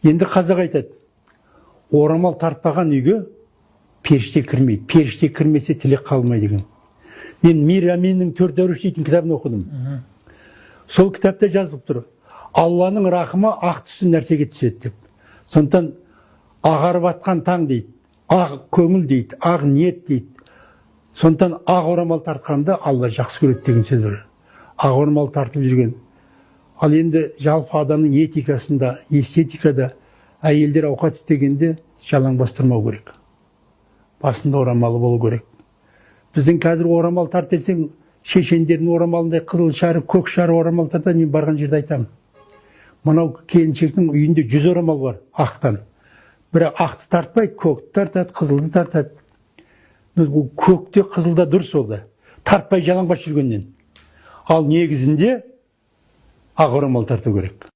Енді қазақ айтады, орамал тартпаған үйге періште кірмейді. Періште кірмесе тілек қалмайды деген. Мен Мир Аменнің 4 дәруіш дейтін кітабын оқыдым. Сол кітапта жазылып тұр. Алланың рахымы ақ түсті нәрсеге түседі деп. Сондықтан ағарып атқан таң дейді, ақ көңіл дейді, ақ ниет дейді. Сондықтан ақ орамал тартқанды Алла жақсы көреді деген сөз бар. Ақ орамал тартып жүрген. Ал енді жалпы адамның этикасында, эстетикада әйелдер ауқат істегенде жалаң бастырмау керек. Басында орамалы болу керек. Біздің қазір орамал тарт десең, шешендердің орамалындай қызыл шары, көк шары орамал тартады, мен барған жерде айтамын. Мынау келіншектің үйінде 100 орамал бар, ақтан. Бірақ ақты тартпайды, көкті тартады, қызылды тартады. Көкте, қызылда дұрыс ол да. Тартпай жалаңбас жүргеннен. Ал негізінде ақ орамал тарту керек.